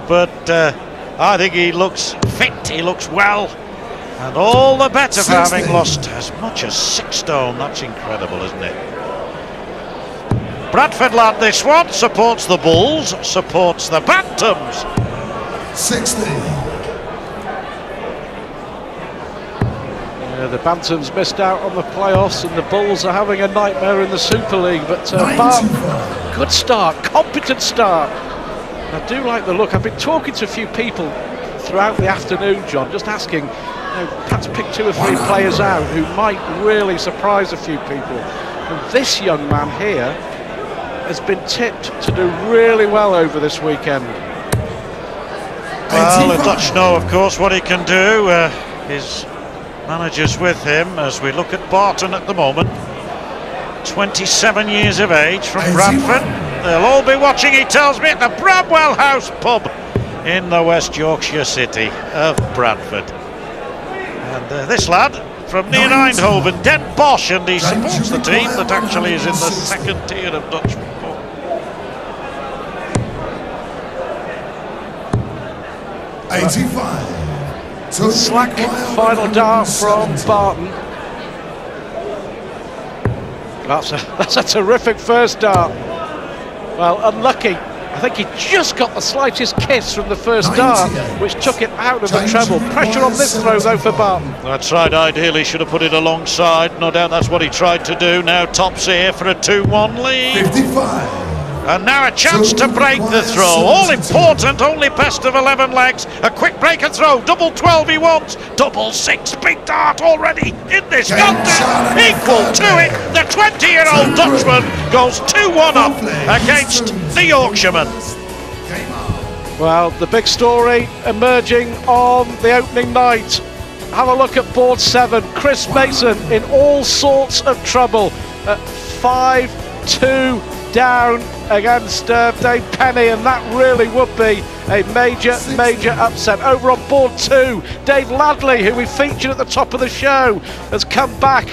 but I think he looks fit, he looks well, and all the better for having lost as much as 6 stone. That's incredible, isn't it? Bradford lad this one, supports the Bulls, supports the Bantams. 60. The Bantams missed out on the playoffs, and the Bulls are having a nightmare in the Super League. But Barton, good start, competent start. I do like the look. I've been talking to a few people throughout the afternoon, John, just asking, perhaps pick 2 or 3 players out who might really surprise a few people. And this young man here has been tipped to do really well over this weekend. Well, the Dutch know, of course, what he can do. His manager's with him as we look at Barton at the moment. 27 years of age from Bradford. They'll all be watching, he tells me, at the Bramwell House pub in the West Yorkshire city of Bradford. And this lad from near Eindhoven, Den Bosch, and he supports the team that actually is in the 2nd tier of Dutch football. Slack final dart from Barton. That's a terrific first dart. Well, unlucky. I think he just got the slightest kiss from the first dart, which took it out of the treble. Pressure on this throw, though, for Barton. That's right, ideally should have put it alongside. No doubt that's what he tried to do. Now tops here for a 2-1 lead. 55. And now a chance to break the throw. All important, only best of 11 legs. A quick break and throw. Double 12 he wants. Double 6. Big dart already in this contest. Equal to it. The 20-year-old Dutchman goes 2-1 up against the Yorkshireman. Well, the big story emerging on the opening night. Have a look at board 7. Chris Mason in all sorts of trouble at 5-2 down against Dave Penny, and that really would be a major upset. Over on board 2, Dave Ladley, who we featured at the top of the show, has come back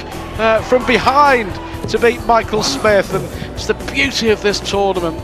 from behind to beat Michael Smith. And it's the beauty of this tournament.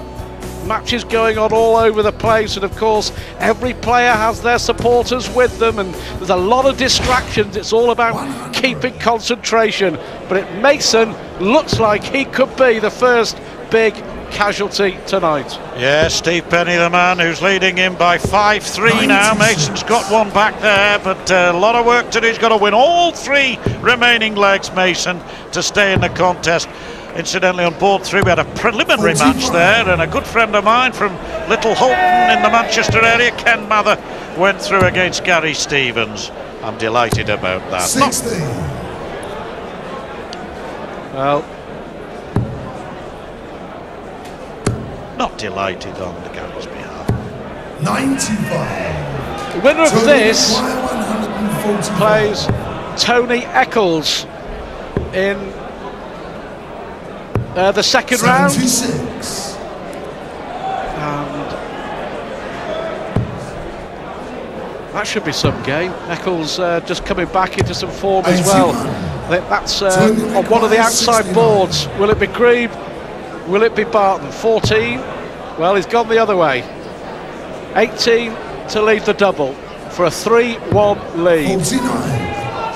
Matches going on all over the place, and of course every player has their supporters with them, and there's a lot of distractions. It's all about keeping concentration, but Mason looks like he could be the first big casualty tonight. Yeah, Steve Penny, the man who's leading him by 5-3 now. Mason's got one back there, but a lot of work to do. He's got to win all 3 remaining legs, Mason, to stay in the contest. Incidentally, on board 3 we had a preliminary match there, and a good friend of mine from Little Holton in the Manchester area, Ken Mather, went through against Gary Stevens. I'm delighted about that. 60. Well, not delighted on the Gary's behalf. 95. The winner of this plays Tony Eccles in the second round. 76. And that should be some game. Eccles just coming back into some form as well. I think that's on one of the outside boards. Will it be Greebe? Will it be Barton? 14. Well, he's gone the other way. 18 to lead the double for a 3-1 lead. 49.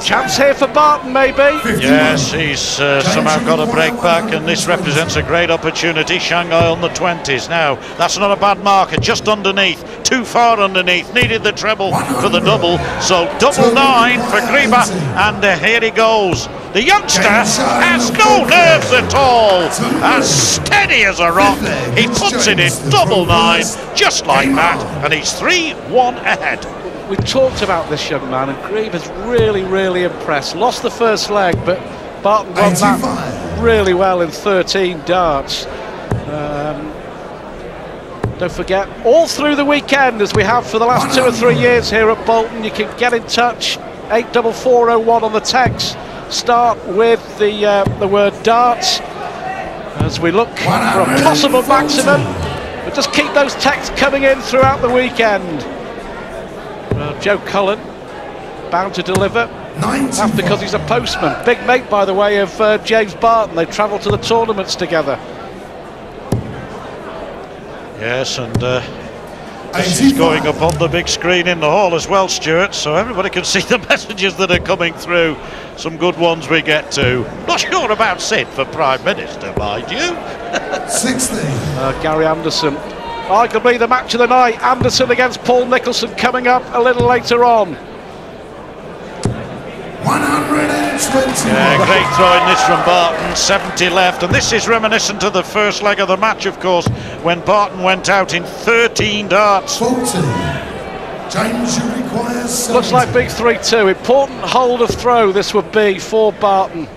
Chance here for Barton, maybe. 51. Yes, he's somehow got a break back, and this represents a great opportunity. Shanghai on the 20s now. That's not a bad marker, just underneath, too far underneath. Needed the treble for the double, so double 9 for Greebe, and here he goes. The youngster has no nerves at all, as steady as a rock. He puts it in double 9, just like that, and he's 3-1 ahead. We talked about this young man, and Greebe has really impressed. Lost the first leg, but Barton won that really well in 13 darts. Don't forget, all through the weekend, as we have for the last 2 or 3 years here at Bolton, you can get in touch. 84401 on the text. Start with the word darts as we look for a possible maximum. But just keep those texts coming in throughout the weekend. Joe Cullen bound to deliver. That's because he's a postman. Big mate, by the way, of James Barton. They travel to the tournaments together. Yes, and This is going up on the big screen in the hall as well, Stuart, so everybody can see the messages that are coming through. Some good ones we get to. Not sure about Sid for Prime Minister, mind you. 16. Gary Anderson, arguably the match of the night. Anderson against Paul Nicholson coming up a little later on. 120. Yeah, great throw in this from Barton, 70 left, and this is reminiscent of the first leg of the match, of course, when Barton went out in 13 darts. 40. James, you require 70. Looks like big 3-2. Important hold of throw this would be for Barton.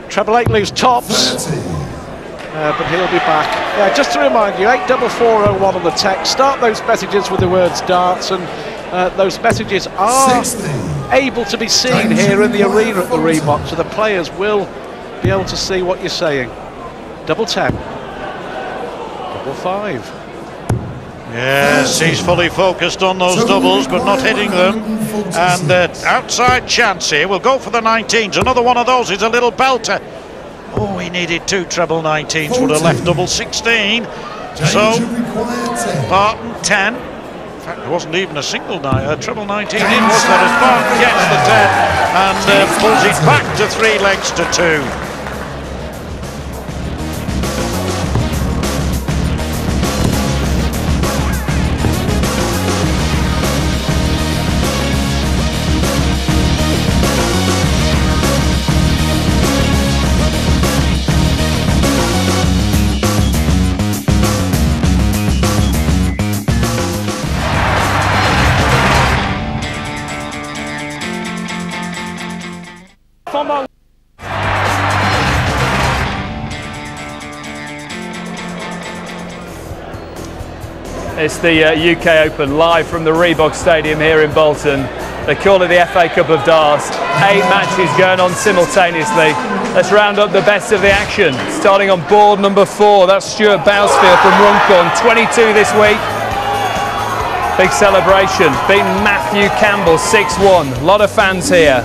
Treble 8 leaves tops. 30. But he'll be back. Yeah, just to remind you, 84401 on the text. Start those messages with the words darts, and those messages are 60. able to be seen here in the arena at the Reebok, so the players will be able to see what you're saying. Double 10. Double 5. Yes, he's fully focused on those doubles, but not hitting them. And outside chance here, we'll go for the 19s. Another one of those is a little belter. Oh, he needed 2 treble 19s, would have left double 16. So, Barton 10. In fact, there wasn't even a single treble 19 in, was there? As Barton gets the 10 and pulls it back to 3 legs to 2. It's the UK Open live from the Reebok Stadium here in Bolton. They call it the FA Cup of Darts. 8 matches going on simultaneously. Let's round up the best of the action. Starting on board number 4, that's Stuart Bousfield from Runcorn, 22 this week. Big celebration, beating Matthew Campbell 6-1. A lot of fans here.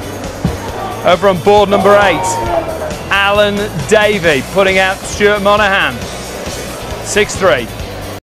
Over on board number 8, Alan Davey putting out Stuart Monaghan 6-3.